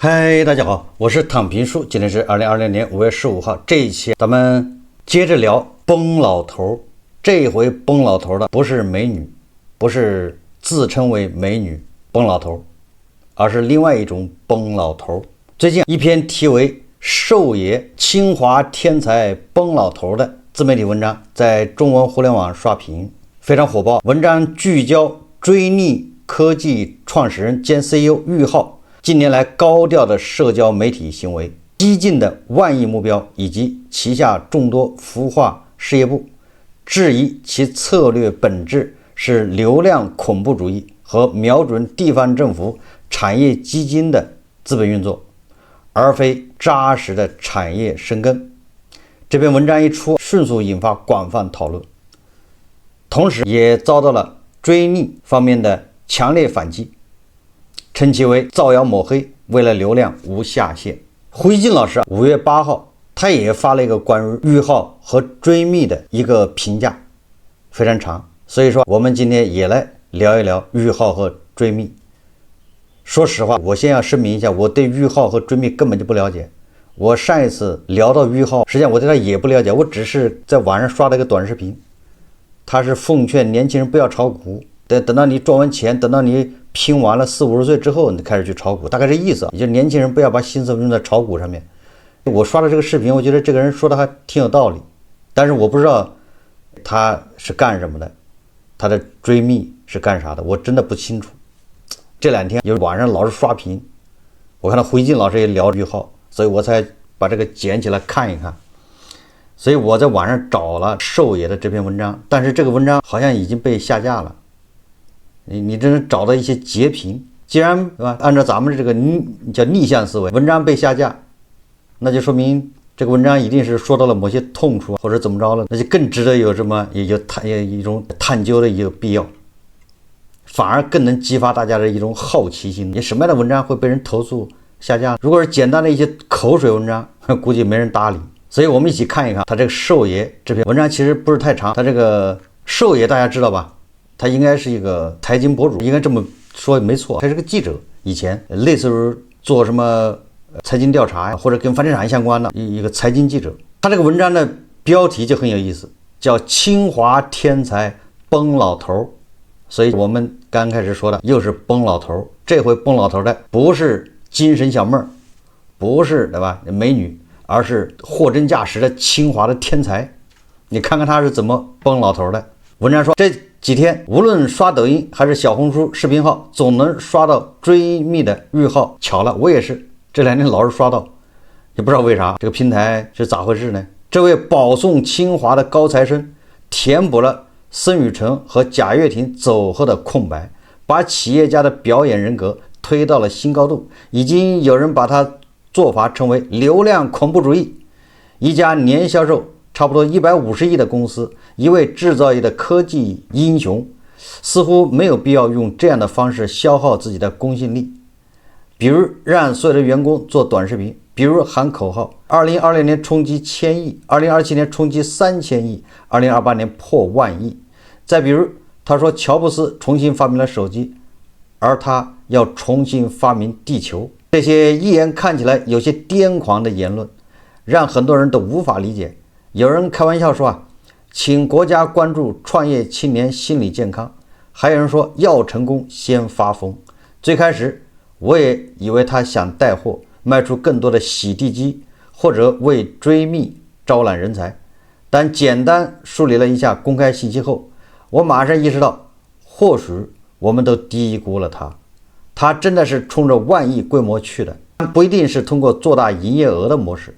嗨，大家好，我是躺平叔，今天是2020年5月15号。这一期咱们接着聊崩老头。这一回崩老头的不是美女，不是自称为美女崩老头，而是另外一种崩老头。最近一篇题为寿爷清华天才崩老头的自媒体文章在中文互联网刷屏，非常火爆。文章聚焦追逆科技创始人兼 CEO 俞灏近年来高调的社交媒体行为、激进的万亿目标以及旗下众多孵化事业部，质疑其策略本质是流量恐怖主义和瞄准地方政府产业基金的资本运作，而非扎实的产业生根。这篇文章一出，迅速引发广泛讨论，同时也遭到了追逆方面的强烈反击，称其为造谣抹黑，为了流量无下限。胡锡进老师5月8号他也发了一个关于俞灏和追密的一个评价，非常长，所以说我们今天也来聊一聊俞灏和追密。说实话，我先要声明一下，我对俞灏和追密根本就不了解。我上一次聊到俞灏，实际上我对他也不了解，我只是在网上刷了一个短视频，他是奉劝年轻人不要炒股，等到你赚完钱，等到你拼完了40-50岁之后，你开始去炒股，大概这意思，也就是年轻人不要把心思用在炒股上面。我刷了这个视频，我觉得这个人说的还挺有道理，但是我不知道他是干什么的，他的追密是干啥的，我真的不清楚。这两天有网上老是刷屏，我看到胡锡进老师也聊俞灏，所以我才把这个捡起来看一看。所以我在网上找了寿爷的这篇文章，但是这个文章好像已经被下架了。你只能找到一些截屏，既然对吧，按照咱们这个叫逆向思维，文章被下架，那就说明这个文章一定是说到了某些痛处或者怎么着了，那就更值得有什么也有一种探究的一个必要，反而更能激发大家的一种好奇心。你什么样的文章会被人投诉下架？如果是简单的一些口水文章，估计没人搭理。所以我们一起看一看他这个寿爷这篇文章，其实不是太长。他这个寿爷大家知道吧，他应该是一个财经博主，应该这么说没错，他是个记者，以前类似于做什么财经调查呀，或者跟房地产相关的一个财经记者。他这个文章的标题就很有意思，叫清华天才崩老头。所以我们刚开始说的又是崩老头，这回崩老头的不是精神小妹儿，不是对吧美女，而是货真价实的清华的天才。你看看他是怎么崩老头的。文章说，这几天无论刷抖音还是小红书视频号，总能刷到追密的俞灏。巧了，我也是这两天老是刷到，也不知道为啥，这个平台是咋回事呢？这位保送清华的高材生填补了孙雨晨和贾跃亭走后的空白，把企业家的表演人格推到了新高度。已经有人把他做法称为流量恐怖主义。一家年销售差不多150亿的公司，一位制造业的科技英雄，似乎没有必要用这样的方式消耗自己的公信力。比如让所有的员工做短视频，比如喊口号，2020年冲击1000亿，2027年冲击3000亿，2028年破万亿。再比如他说乔布斯重新发明了手机，而他要重新发明地球。这些一眼看起来有些癫狂的言论，让很多人都无法理解。有人开玩笑说请国家关注创业青年心理健康，还有人说要成功先发疯。最开始我也以为他想带货，卖出更多的洗地机，或者为追密招揽人才，但简单梳理了一下公开信息后，我马上意识到，或许我们都低估了他真的是冲着万亿规模去的，不一定是通过做大营业额的模式，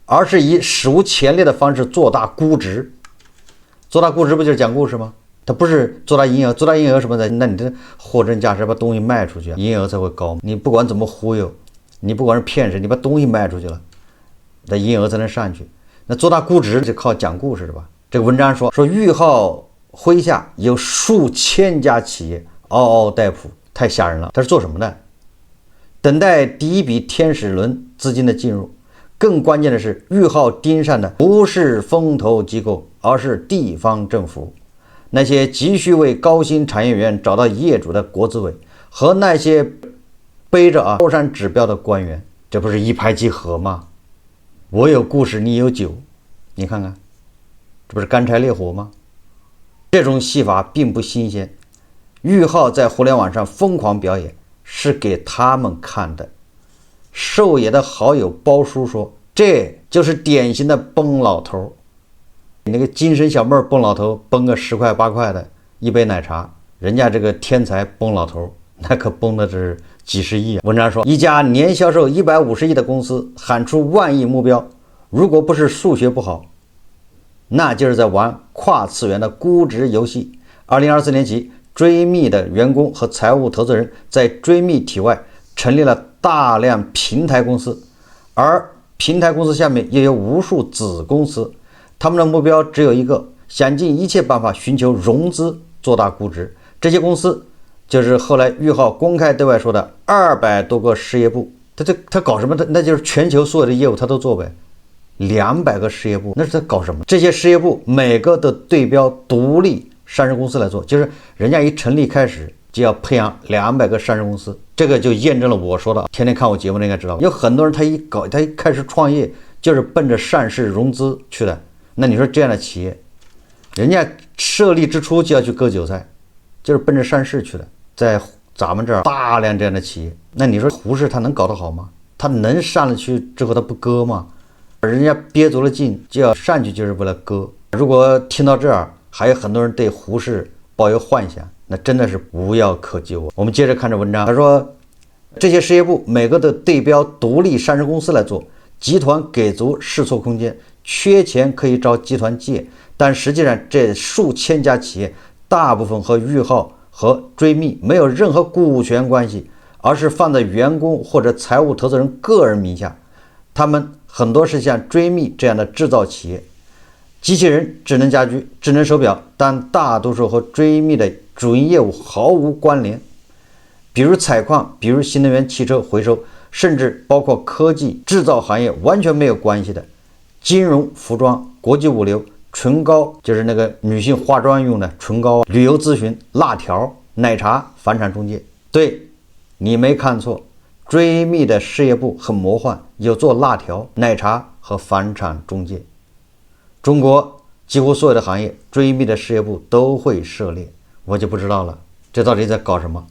而是以史无前例的方式做大估值。做大估值不就是讲故事吗？它不是做大营业额，做大营业额什么的，那你这货真价实把东西卖出去，营业额才会高。你不管怎么忽悠，你不管是骗谁，你把东西卖出去了，那营业额才能上去。那做大估值就靠讲故事的吧。这个文章说俞灏麾下有数千家企业嗷嗷待哺，太吓人了。他是做什么的？等待第一笔天使轮资金的进入。更关键的是，俞灏盯上的不是风投机构，而是地方政府。那些急需为高新产业园找到业主的国资委，和那些背着高山指标的官员，这不是一拍即合吗？我有故事，你有酒，你看看，这不是干柴烈火吗？这种戏法并不新鲜，俞灏在互联网上疯狂表演，是给他们看的。寿爷的好友包叔说，这就是典型的崩老头。那个精神小妹崩老头崩个10块8块的一杯奶茶，人家这个天才崩老头那可崩的是几十亿啊。文章说，一家年销售150亿的公司喊出万亿目标，如果不是数学不好，那就是在玩跨次元的估值游戏。2024年起，追觅的员工和财务投资人在追觅体外成立了大量平台公司，而平台公司下面也有无数子公司，他们的目标只有一个，想尽一切办法寻求融资，做大估值。这些公司就是后来俞灏公开对外说的200多个事业部。他搞什么？那就是全球所有的业务他都做呗。200个事业部，那是在搞什么？这些事业部每个都对标独立上市公司来做，就是人家一成立开始就要培养200个上市公司。这个就验证了我说的，天天看我节目的应该知道，有很多人他一开始创业就是奔着上市融资去的。那你说这样的企业，人家设立之初就要去割韭菜，就是奔着上市去的。在咱们这儿大量这样的企业，那你说胡适他能搞得好吗？他能上了去之后他不割吗？人家憋足了劲就要上去，就是为了割。如果听到这儿还有很多人对胡适抱有幻想，那真的是无药可救。我们接着看这文章，他说这些事业部每个都对标独立上市公司来做，集团给足试错空间，缺钱可以找集团借。但实际上这数千家企业大部分和俞灏和追觅没有任何股权关系，而是放在员工或者财务投资人个人名下。他们很多是像追觅这样的制造企业，机器人、智能家居、智能手表，但大多数和追觅的主营业务毫无关联，比如采矿，比如新能源汽车回收，甚至包括科技制造行业完全没有关系的金融、服装、国际物流、唇膏，就是那个女性化妆用的唇膏，旅游咨询、辣条、奶茶、房产中介。对，你没看错，追觅的事业部很魔幻，有做辣条、奶茶和房产中介。中国几乎所有的行业，追觅的事业部都会涉猎。我就不知道了，这到底在搞什么？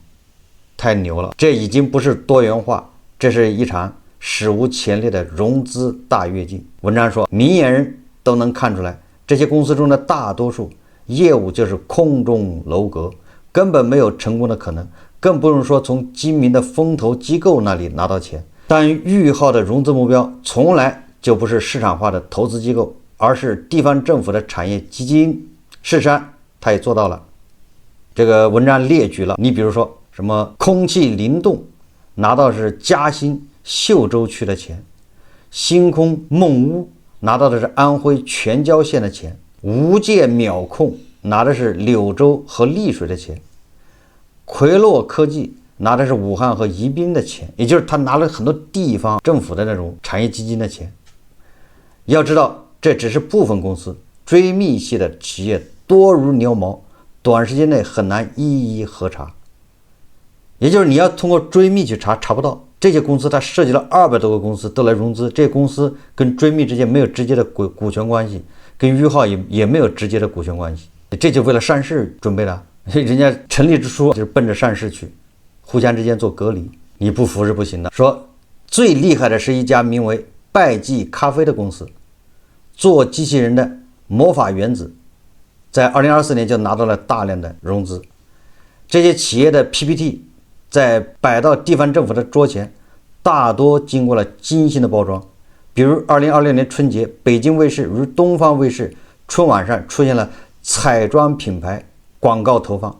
太牛了！这已经不是多元化，这是一场史无前例的融资大跃进。文章说，明眼人都能看出来，这些公司中的大多数业务就是空中楼阁，根本没有成功的可能，更不用说从精明的风投机构那里拿到钱。但俞灏的融资目标从来就不是市场化的投资机构，而是地方政府的产业基金。事实上他也做到了。这个文章列举了，你比如说什么空气灵动拿到是嘉兴秀州区的钱，星空梦屋拿到的是安徽全椒县的钱，无界秒控拿的是柳州和丽水的钱，奎洛科技拿的是武汉和宜宾的钱，也就是他拿了很多地方政府的那种产业基金的钱。要知道这只是部分公司，追觅系的企业多如牛毛，短时间内很难一一核查。也就是你要通过追觅去查，查不到。这些公司它涉及了200多个公司都来融资，这些公司跟追觅之间没有直接的股权关系，跟俞灏也没有直接的股权关系，这就为了上市准备的。人家成立之初就是奔着上市去，互相之间做隔离，你不服是不行的。说最厉害的是一家名为拜记咖啡的公司，做机器人的魔法原子，在2024年就拿到了大量的融资。这些企业的 PPT 在摆到地方政府的桌前，大多经过了精心的包装。比如2026年春节，北京卫视如东方卫视春晚上出现了彩妆品牌广告投放，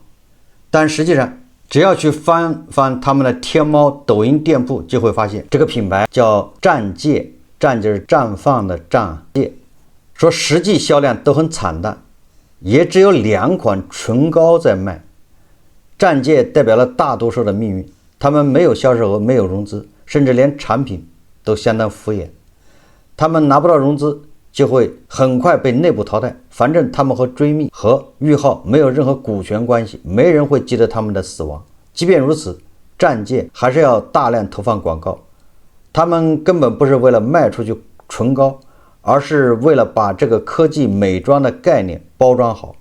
但实际上只要去翻翻他们的天猫、抖音店铺，就会发现这个品牌叫绽界，绽就是绽放的绽界，说实际销量都很惨淡，也只有2款唇膏在卖。绽界代表了大多数的命运，他们没有销售额，没有融资，甚至连产品都相当敷衍。他们拿不到融资，就会很快被内部淘汰。反正他们和追觅和俞灏没有任何股权关系，没人会记得他们的死亡。即便如此，战舰，还是要大量投放广告。他们根本不是为了卖出去唇膏，而是为了把这个科技美妆的概念包装好，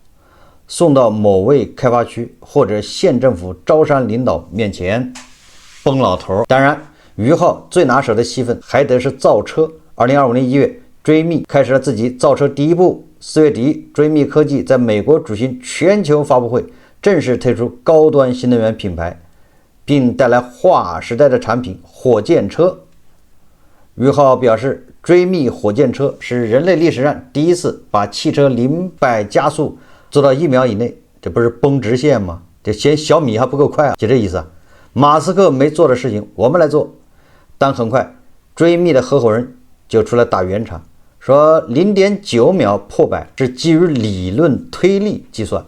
送到某位开发区或者县政府招商领导面前。崩老头，当然于浩最拿手的戏份还得是造车。2025年1月，追觅开始了自己造车第一步。4月底，追觅科技在美国举行全球发布会，正式推出高端新能源品牌，并带来划时代的产品火箭车。于浩表示，追觅火箭车是人类历史上第一次把汽车0-100加速做到1秒以内，这不是崩直线吗？这嫌小米还不够快啊，就这意思啊。马斯克没做的事情我们来做。但很快追觅的合伙人就出来打圆场，说 0.9 秒破百是基于理论推力计算。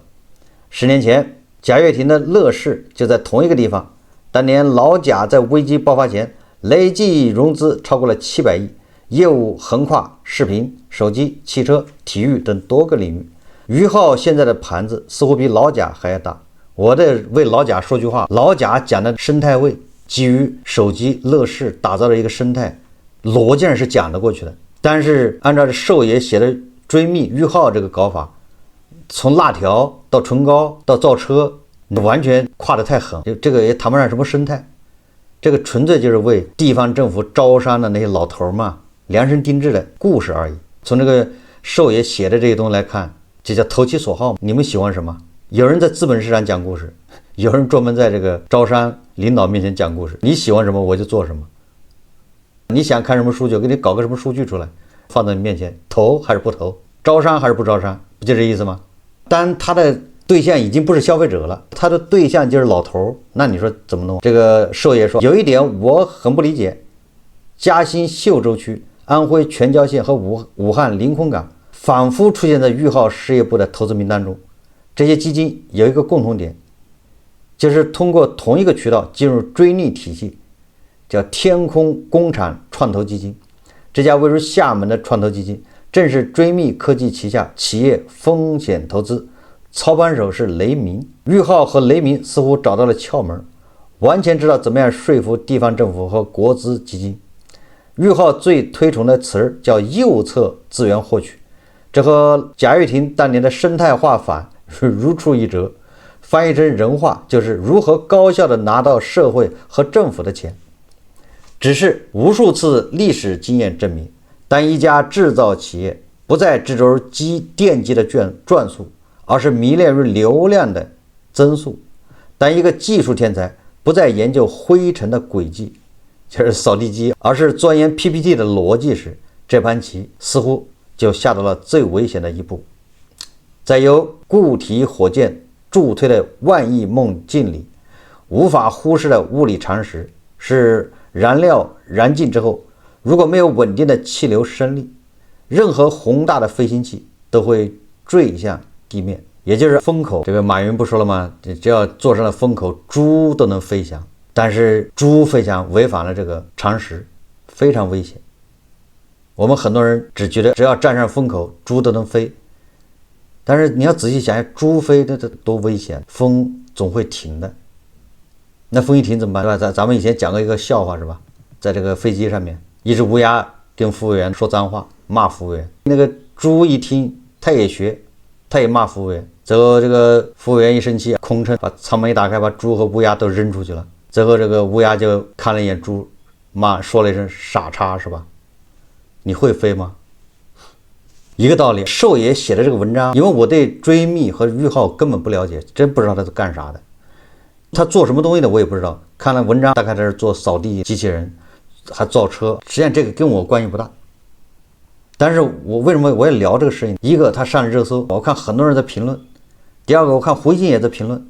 10年前贾跃亭的乐视就在同一个地方，当年老贾在危机爆发前累计融资超过了700亿，业务横跨视频、手机、汽车、体育等多个领域。于浩现在的盘子似乎比老贾还要大。我得为老贾说句话，老贾讲的生态位基于手机乐视打造的一个生态，逻辑上是讲得过去的。但是按照寿爷写的追觅于浩这个搞法，从辣条到唇膏到造车，完全跨得太狠，这个也谈不上什么生态，这个纯粹就是为地方政府招商的那些老头嘛量身定制的故事而已。从这个寿爷写的这些东西来看，这叫投其所好。你们喜欢什么？有人在资本市场讲故事，有人专门在这个招商领导面前讲故事。你喜欢什么我就做什么，你想看什么数据，我给你搞个什么数据出来放在你面前，投还是不投，招商还是不招商，不就这意思吗？但他的对象已经不是消费者了，他的对象就是老头，那你说怎么弄？这个寿爷说，有一点我很不理解，嘉兴秀州区、安徽全椒县和武汉临空港反复出现在于浩事业部的投资名单中。这些基金有一个共同点，就是通过同一个渠道进入追觅体系，叫天空工厂创投基金。这家位于厦门的创投基金正是追觅科技旗下企业风险投资，操盘手是雷明。于浩和雷明似乎找到了窍门，完全知道怎么样说服地方政府和国资基金。于浩最推崇的词儿叫右侧资源获取，这和贾跃亭当年的生态化法如出一辙，翻译成人话就是如何高效地拿到社会和政府的钱。只是无数次历史经验证明，当一家制造企业不再执着于电机的转速，而是迷恋于流量的增速；当一个技术天才不再研究灰尘的轨迹，就是扫地机，而是钻研 PPT 的逻辑时，这盘棋似乎就下到了最危险的一步。在由固体火箭助推的万亿梦境里，无法忽视的物理常识是，燃料燃尽之后，如果没有稳定的气流升力，任何宏大的飞行器都会坠向地面，也就是风口。这个马云不说了吗？只要坐上了风口，猪都能飞翔。但是猪飞翔违反了这个常识，非常危险。我们很多人只觉得只要站上风口，猪都能飞。但是你要仔细想想，猪飞这多危险，风总会停的。那风一停怎么办？对吧？咱们以前讲过一个笑话是吧？在这个飞机上面，一只乌鸦跟服务员说脏话，骂服务员。那个猪一听，他也学，他也骂服务员。最后这个服务员一生气，空乘把舱门一打开，把猪和乌鸦都扔出去了。最后这个乌鸦就看了一眼猪，说了一声傻叉是吧？你会飞吗？一个道理。寿爷写的这个文章，因为我对追觅和于浩根本不了解，真不知道他是干啥的，他做什么东西的我也不知道。看了文章大概他是做扫地机器人，还造车，实际上这个跟我关系不大。但是我为什么我也聊这个事情？一个他上热搜，我看很多人在评论；第二个我看胡锡进也在评论，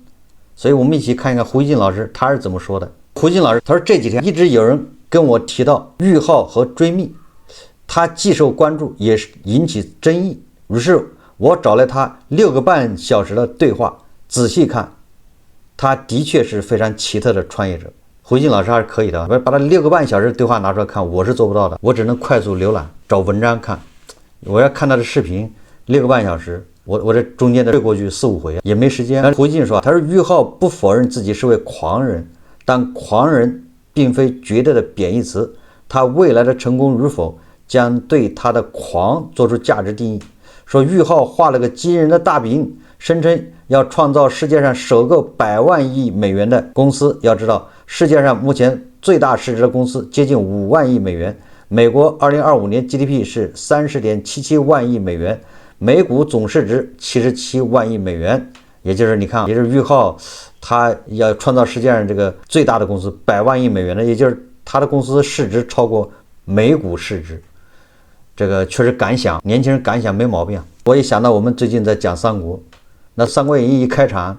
所以我们一起看一看胡锡进老师他是怎么说的。胡锡进老师他说，这几天一直有人跟我提到于浩和追觅，他既受关注也是引起争议，于是我找了他6个半小时的对话，仔细看，他的确是非常奇特的创业者。胡锡进老师还是可以的，把他6个半小时的对话拿出来看，我是做不到的，我只能快速浏览找文章看。我要看他的视频6个半小时，我这中间的退过去4-5回也没时间。胡锡进说，他说于浩不否认自己是位狂人，但狂人并非绝对的贬义词，他未来的成功与否将对他的狂做出价值定义。说俞灏画了个惊人的大饼，声称要创造世界上首个100万亿美元的公司。要知道，世界上目前最大市值的公司接近5万亿美元。美国2025年 GDP 是30.77万亿美元，每股总市值77万亿美元。也就是你看，也就是俞灏他要创造世界上这个最大的公司100万亿美元的，也就是他的公司市值超过每股市值。这个确实敢想，年轻人敢想没毛病啊。我也想到我们最近在讲三国，那《三国演义》一开场，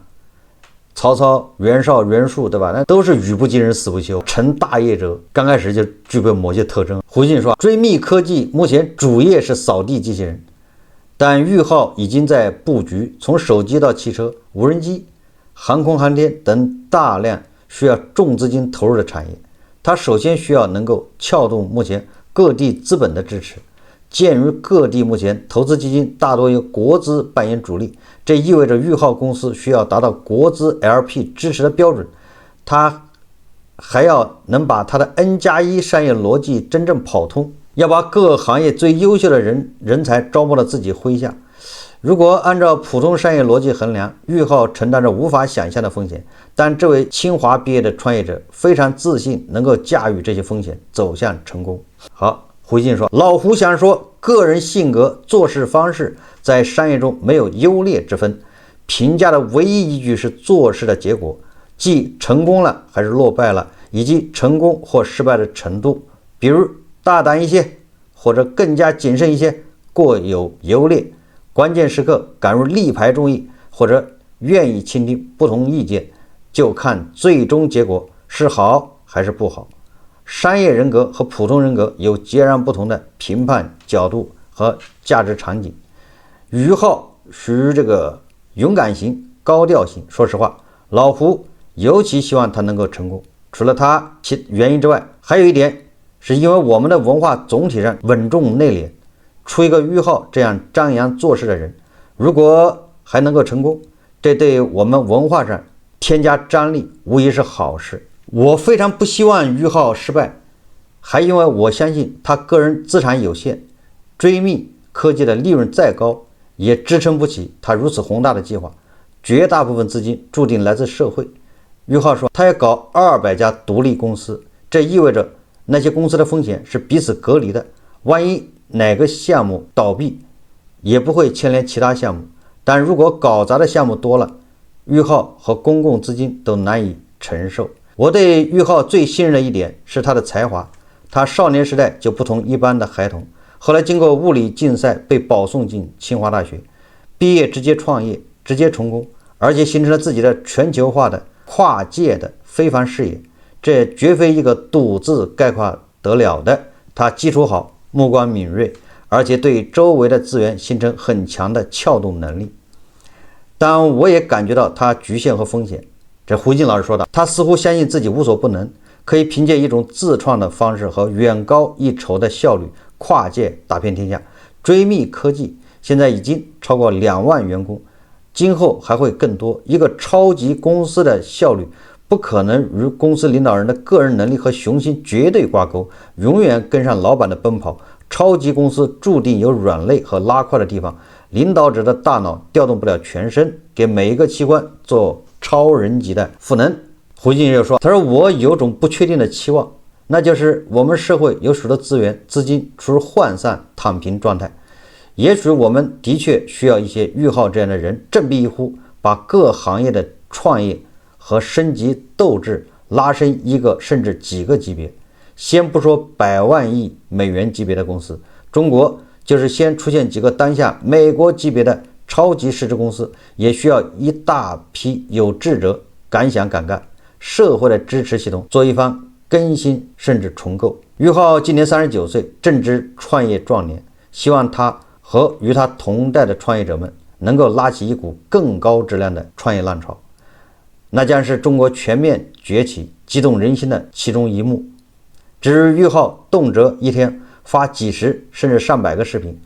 曹操、袁绍、袁术，对吧？那都是语不惊人死不休，成大业者刚开始就具备某些特征。胡信说，追觅科技目前主业是扫地机器人，但俞灏已经在布局从手机到汽车、无人机、航空航天等大量需要重资金投入的产业。他首先需要能够撬动目前各地资本的支持。鉴于各地目前投资基金大多由国资扮演主力，这意味着俞灏公司需要达到国资 LP 支持的标准，他还要能把他的 N+1 商业逻辑真正跑通，要把各行业最优秀的人才招募到自己麾下。如果按照普通商业逻辑衡量，俞灏承担着无法想象的风险，但这位清华毕业的创业者非常自信能够驾驭这些风险，走向成功。好，胡信说，老胡想说，个人性格、做事方式在商业中没有优劣之分，评价的唯一依据是做事的结果，即成功了还是落败了，以及成功或失败的程度。比如大胆一些，或者更加谨慎一些，各有优劣。关键时刻敢于力排众议，或者愿意倾听不同意见，就看最终结果是好还是不好。商业人格和普通人格有截然不同的评判角度和价值场景。俞灏属于这个勇敢型、高调型。说实话，老胡尤其希望他能够成功。除了他其原因之外，还有一点是因为我们的文化总体上稳重内敛，出一个俞灏这样张扬做事的人，如果还能够成功，这对我们文化上添加张力无疑是好事。我非常不希望俞灏失败，还因为我相信他个人资产有限，追觅科技的利润再高也支撑不起他如此宏大的计划，绝大部分资金注定来自社会。俞灏说，他要搞200家独立公司，这意味着那些公司的风险是彼此隔离的，万一哪个项目倒闭也不会牵连其他项目，但如果搞砸的项目多了，俞灏和公共资金都难以承受。我对俞灏最信任的一点是他的才华，他少年时代就不同一般的孩童，后来经过物理竞赛被保送进清华大学，毕业直接创业，直接成功，而且形成了自己的全球化的跨界的非凡视野，这绝非一个赌字概括得了的。他基础好，目光敏锐，而且对周围的资源形成很强的撬动能力。但我也感觉到他局限和风险。这胡静老师说的，他似乎相信自己无所不能，可以凭借一种自创的方式和远高一筹的效率跨界打遍天下。追觅科技现在已经超过2万员工，今后还会更多。一个超级公司的效率不可能与公司领导人的个人能力和雄心绝对挂钩，永远跟上老板的奔跑。超级公司注定有软肋和拉胯的地方，领导者的大脑调动不了全身，给每一个器官做超人级的赋能。胡静又说，他说，我有种不确定的期望，那就是我们社会有许多资源资金处于涣散躺平状态，也许我们的确需要一些俞灏这样的人振臂一呼，把各行业的创业和升级斗志拉升一个甚至几个级别。先不说100万亿美元级别的公司，中国就是先出现几个当下美国级别的超级市值公司，也需要一大批有志者敢想敢干，社会的支持系统做一番更新甚至重构。俞灏今年39岁，正值创业壮年，希望他和与他同代的创业者们能够拉起一股更高质量的创业浪潮，那将是中国全面崛起激动人心的其中一幕。至于俞灏动辄一天发几十甚至上百个视频，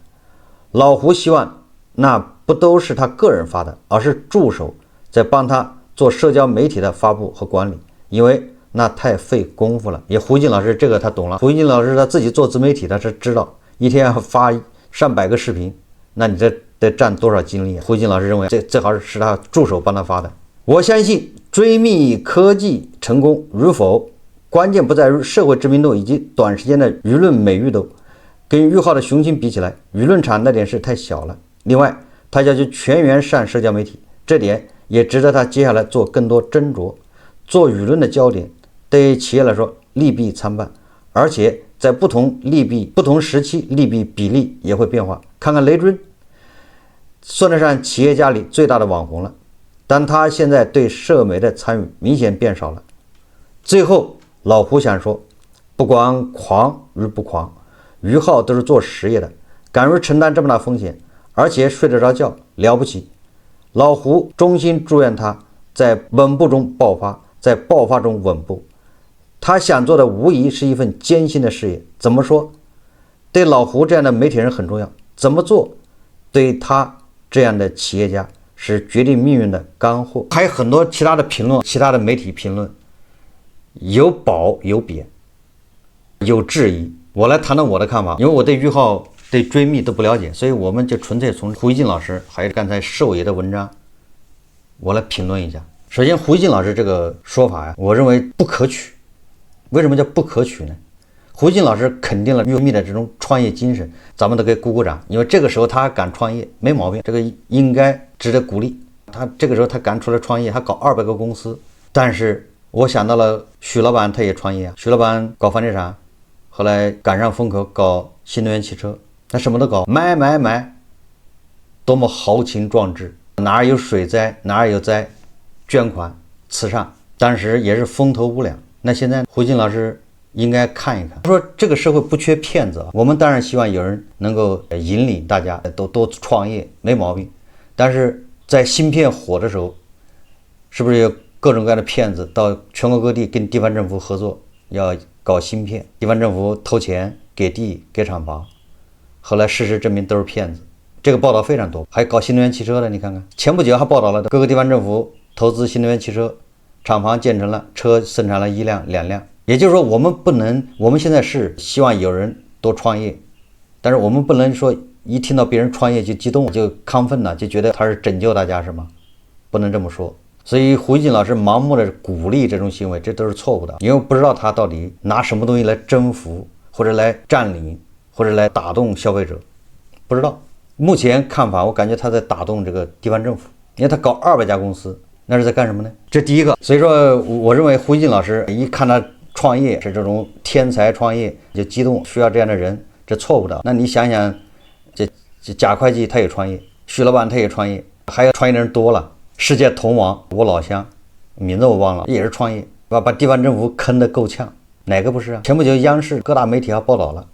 老胡希望那不都是他个人发的，而是助手在帮他做社交媒体的发布和管理，因为那太费功夫了。也胡锦老师这个他懂了，胡锦老师他自己做自媒体，他是知道一天要发上百个视频，那你这得占多少精力啊？胡锦老师认为这最好是他助手帮他发的。我相信追觅科技成功与否，关键不在于社会知名度以及短时间的舆论美誉度，跟俞灏的雄心比起来，舆论场那点事太小了。另外，他要去全员上社交媒体，这点也值得他接下来做更多斟酌。做舆论的焦点，对企业来说利弊参半，而且在不同时期利弊比例也会变化。看看雷军，算得上企业家里最大的网红了，但他现在对社媒的参与明显变少了。最后，老胡想说，不管狂与不狂，俞灏都是做实业的，敢于承担这么大风险，而且睡得着觉，了不起。老胡衷心祝愿他在稳步中爆发，在爆发中稳步。他想做的无疑是一份艰辛的事业，怎么说对老胡这样的媒体人很重要，怎么做对他这样的企业家是决定命运的干货。还有很多其他的评论，其他的媒体评论有褒有贬，有质疑。我来谈谈我的看法，因为我对俞灏对追觅都不了解，所以我们就纯粹从胡锡进老师还有刚才寿爷的文章我来评论一下。首先，胡锡进老师这个说法呀，我认为不可取。为什么叫不可取呢？胡锡进老师肯定了俞密的这种创业精神，咱们都给鼓鼓掌，因为这个时候他敢创业，没毛病，这个应该值得鼓励。他这个时候他敢出来创业，他搞200个公司。但是我想到了许老板，他也创业啊，许老板搞房地产，后来赶上风口搞新能源汽车，他什么都搞，买，多么豪情壮志，哪儿有水灾哪儿有灾，捐款慈善，当时也是风头无两。那现在胡锡进老师应该看一看，说这个社会不缺骗子，我们当然希望有人能够引领大家都多创业，没毛病。但是在芯片火的时候，是不是有各种各样的骗子到全国各地跟地方政府合作，要搞芯片，地方政府投钱给地给厂房，后来事实证明都是骗子。这个报道非常多。还搞新能源汽车的，你看看前不久还报道了各个地方政府投资新能源汽车，厂房建成了，车生产了1辆2辆。也就是说，我们现在是希望有人多创业，但是我们不能说一听到别人创业就激动，就亢奋了，就觉得他是拯救大家，是吗？不能这么说。所以胡锡进老师盲目的鼓励这种行为，这都是错误的，因为不知道他到底拿什么东西来征服，或者来占领，或者来打动消费者，不知道。目前看法，我感觉他在打动这个地方政府，因为他搞200家公司，那是在干什么呢？这第一个。所以说，我认为胡锡进老师一看他创业是这种天才创业就激动，需要这样的人，这错误的。那你想想，这贾会计他也创业，许老板他也创业，还有创业的人多了。世界铜王我老乡，名字我忘了，也是创业，把地方政府坑得够呛，哪个不是啊？前不久央视各大媒体还报道了。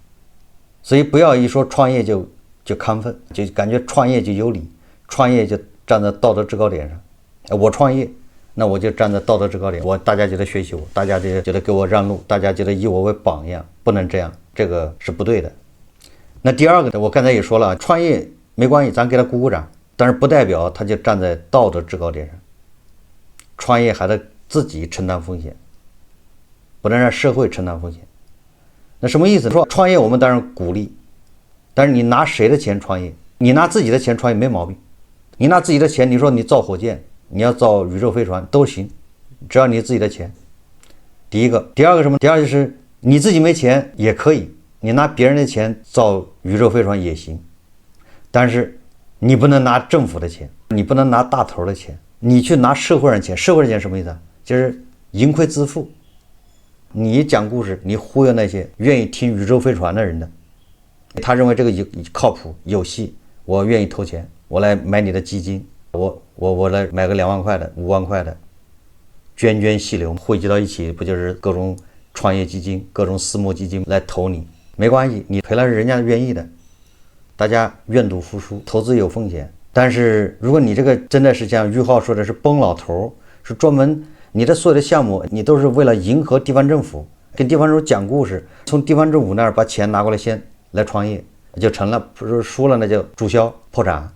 所以不要一说创业就亢奋，就感觉创业就有理，创业就站在道德制高点上。我创业，那我就站在道德制高点，大家就得学习我，大家就得给我让路，大家就得以我为榜样，不能这样，这个是不对的。那第二个，我刚才也说了，创业没关系，咱给他鼓鼓掌，但是不代表他就站在道德制高点上。创业还得自己承担风险，不能让社会承担风险。那什么意思？说创业我们当然鼓励，但是你拿谁的钱创业？你拿自己的钱创业没毛病，你拿自己的钱，你说你造火箭，你要造宇宙飞船都行，只要你自己的钱。第一个。第二个什么？第二就是你自己没钱也可以，你拿别人的钱造宇宙飞船也行，但是你不能拿政府的钱，你不能拿大头的钱，你去拿社会上钱。社会上钱什么意思啊？就是盈亏自负。你讲故事，你忽悠那些愿意听宇宙飞船的人的，他认为这个靠谱有戏，我愿意投钱，我来买你的基金，我来买个2万块的5万块的，涓细流汇集到一起，不就是各种创业基金各种私募基金来投你？没关系，你赔了是人家愿意的，大家愿赌服输，投资有风险。但是如果你这个真的是像俞灏说的是崩老头，是专门你的所有的项目你都是为了迎合地方政府，跟地方政府讲故事，从地方政府那儿把钱拿过来先来创业，就成了，不是输了那就注销破产。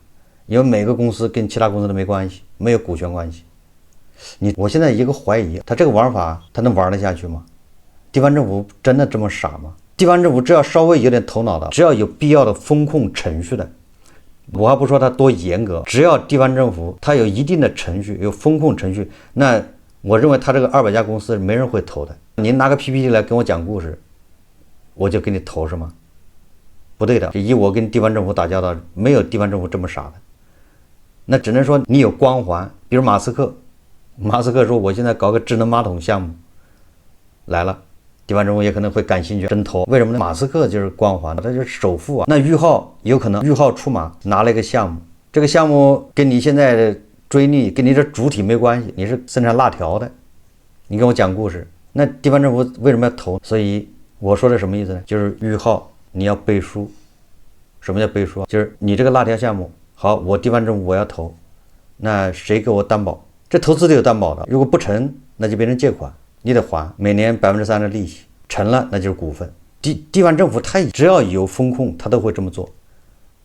因为每个公司跟其他公司都没关系，没有股权关系。我现在一个怀疑，他这个玩法他能玩得下去吗？地方政府真的这么傻吗？地方政府只要稍微有点头脑的，只要有必要的风控程序的，我还不说它多严格，只要地方政府它有一定的程序，有风控程序，那我认为他这个200家公司没人会投的。您拿个 PPT 来跟我讲故事，我就给你投是吗？不对的，以我跟地方政府打交道，没有地方政府这么傻的。那只能说你有光环，比如马斯克说我现在搞个智能马桶项目来了，地方政府也可能会感兴趣真投。为什么呢？马斯克就是光环，他就是首富啊。那裕浩有可能裕浩出马拿了一个项目，这个项目跟你现在的追觅跟你这主体没关系，你是生产辣条的，你跟我讲故事，那地方政府为什么要投？所以我说的什么意思呢？就是裕浩你要背书。什么叫背书？就是你这个辣条项目好，我地方政府我要投，那谁给我担保？这投资得有担保的，如果不成，那就变成借款，你得还每年3%的利息，成了那就是股份。地方政府它只要有风控，它都会这么做。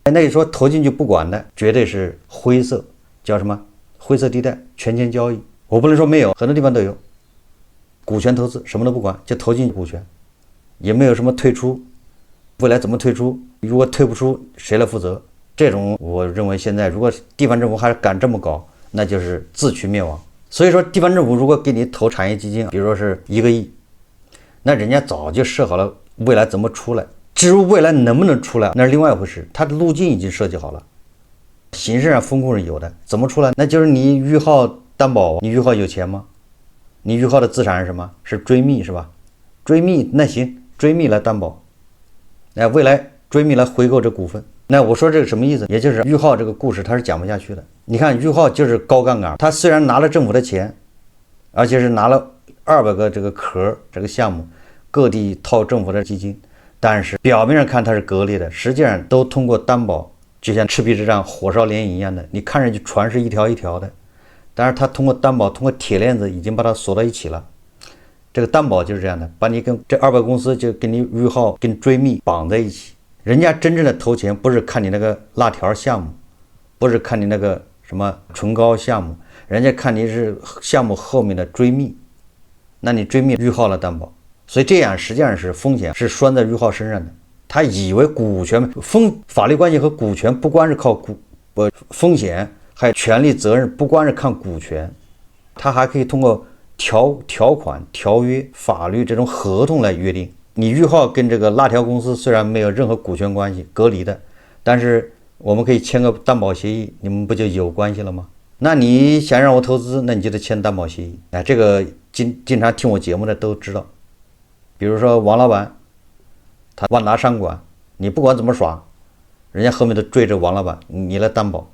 那你说投进去不管的，绝对是灰色，叫什么？灰色地带，权钱交易。我不能说没有，很多地方都有。股权投资什么都不管，就投进股权，也没有什么退出，未来怎么退出？如果退不出，谁来负责？这种我认为现在如果地方政府还敢这么搞，那就是自取灭亡。所以说地方政府如果给你投产业基金，比如说是1个亿，那人家早就设好了未来怎么出来，至于未来能不能出来那是另外一回事，它的路径已经设计好了，形式上风控是有的，怎么出来？那就是你裕浩担保，你裕浩有钱吗？你裕浩的资产是什么？是追觅是吧？追觅那行，追觅来担保，那未来追觅来回购这股份。那我说这个什么意思？也就是裕浩这个故事它是讲不下去的。你看裕浩就是高杠杆，他虽然拿了政府的钱，而且是拿了200个这个壳这个项目，各地套政府的基金，但是表面上看它是隔离的，实际上都通过担保，就像赤壁之战火烧连营一样的，你看上去船是一条一条的，但是他通过担保，通过铁链子已经把它锁到一起了。这个担保就是这样的，把你跟这200公司就跟你裕浩跟追觅绑在一起。人家真正的投钱不是看你那个辣条项目，不是看你那个什么唇膏项目，人家看你是项目后面的追觅，那你追觅裕浩来担保，所以这样实际上是风险是拴在裕浩身上的。他以为股权法律关系和股权不光是靠风险，还有权利责任不光是看股权，他还可以通过条款、条约、法律这种合同来约定。你裕浩跟这个辣条公司虽然没有任何股权关系，隔离的，但是我们可以签个担保协议，你们不就有关系了吗？那你想让我投资，那你就得签担保协议。这个经常听我节目的都知道。比如说王老板，他万达商管，你不管怎么耍，人家后面都追着王老板，你来担保。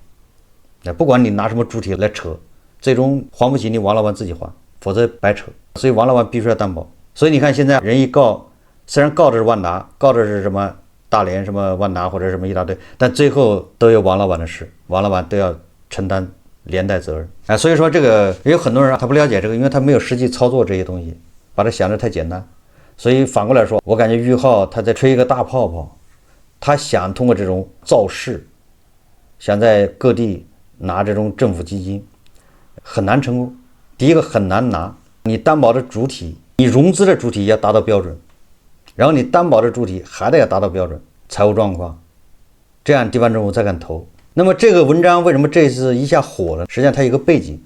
不管你拿什么主体来扯，最终还不起你王老板自己还，否则白扯。所以王老板必须要担保。所以你看现在人一告，虽然告的是万达，告的是什么大连什么万达或者什么一大堆，但最后都有王老板的事，王老板都要承担连带责任。所以说这个也有很多人他不了解这个，因为他没有实际操作这些东西，把它想得太简单。所以反过来说，我感觉裕浩他在吹一个大泡泡，他想通过这种造势，想在各地拿这种政府基金，很难成功。第一个很难拿，你担保的主体，你融资的主体要达到标准，然后你担保的主体还得要达到标准财务状况，这样地方政府才敢投。那么这个文章为什么这次一下火了？实际上它有一个背景，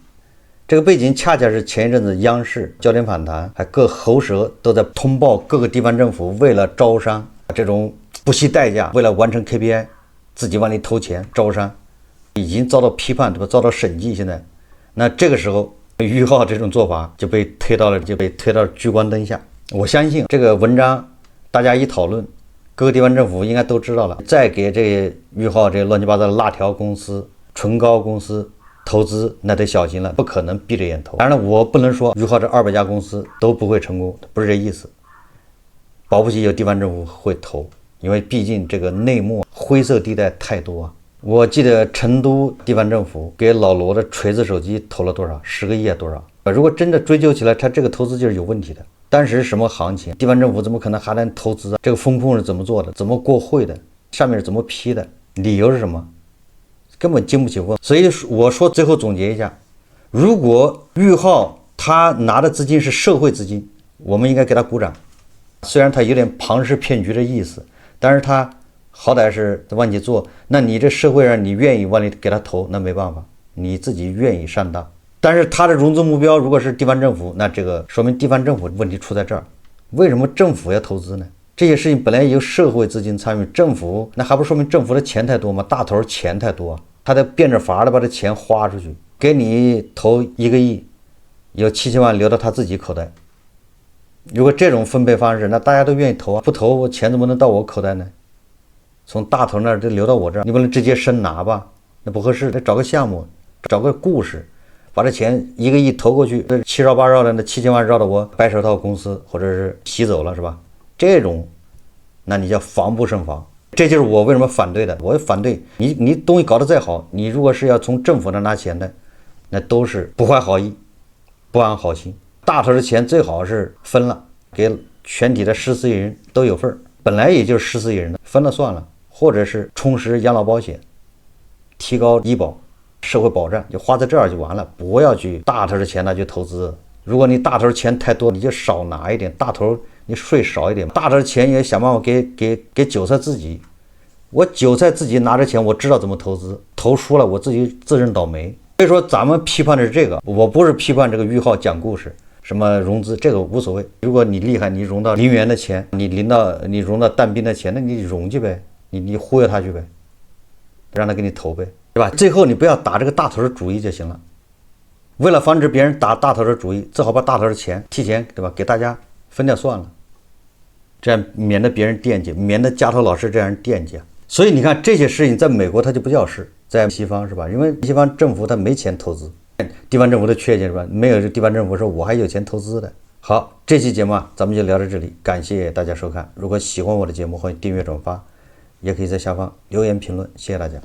这个背景恰恰是前一阵子央视焦点访谈还各喉舌都在通报各个地方政府为了招商这种不惜代价，为了完成 KPI 自己往里投钱招商，已经遭到批判，对吧？遭到审计。现在那这个时候裕浩这种做法就被推到聚光灯下。我相信这个文章大家一讨论，各个地方政府应该都知道了，再给这裕浩这乱七八糟的辣条公司、唇膏公司投资，那得小心了，不可能闭着眼投。当然了，我不能说裕浩这200家公司都不会成功，不是这意思，保不齐有地方政府会投，因为毕竟这个内幕灰色地带太多啊。我记得成都地方政府给老罗的锤子手机投了多少？10个亿啊，多少？如果真的追究起来，他这个投资就是有问题的。当时什么行情？地方政府怎么可能还能投资啊？这个风控是怎么做的？怎么过会的？上面是怎么批的？理由是什么？根本经不起问。所以我说最后总结一下，如果俞灏他拿的资金是社会资金，我们应该给他鼓掌。虽然他有点庞氏骗局的意思，但是他好歹是往起做。那你这社会上你愿意往里给他投，那没办法，你自己愿意上当。但是他的融资目标如果是地方政府，那这个说明地方政府问题出在这儿。为什么政府要投资呢？这些事情本来由社会资金参与，政府那还不说明政府的钱太多吗？大头钱太多，他得变着法的把这钱花出去，给你投1个亿，有7000万留到他自己口袋。如果这种分配方式，那大家都愿意投啊，不投我钱怎么能到我口袋呢？从大头那儿就流到我这儿，你不能直接生拿吧？那不合适，得找个项目，找个故事，把这钱1个亿投过去，这7绕8绕的，那7000万绕到我白手套公司或者是洗走了，是吧？这种，那你叫防不胜防。这就是我为什么反对的。我反对你东西搞得再好，你如果是要从政府那拿钱的，那都是不怀好意，不安好心。大头的钱最好是分了，给全体的14亿人都有份，本来也就是14亿人的，分了算了，或者是充实养老保险，提高医保、社会保障，就花在这儿就完了，不要去大头的钱拿去投资。如果你大头钱太多，你就少拿一点，大头你税少一点，大头的钱也想办法给韭菜自己。我韭菜自己拿着钱，我知道怎么投资，投输了我自己自认倒霉。所以说咱们批判的是这个，我不是批判这个俞灏讲故事，什么融资这个无所谓。如果你厉害，你融到林园的钱，你融到但斌的钱，那你融去呗，你忽悠他去呗，让他给你投呗，对吧？最后你不要打这个大头的主意就行了。为了防止别人打大头的主意，最好把大头的钱提前，对吧，给大家分掉算了，这样免得别人惦记，免得家头老师这样惦记。所以你看这些事情在美国它就不叫事，在西方是吧？因为西方政府它没钱投资，地方政府的缺钱是吧？没有地方政府说我还有钱投资的。好，这期节目咱们就聊到这里，感谢大家收看。如果喜欢我的节目，欢迎订阅转发，也可以在下方留言评论，谢谢大家。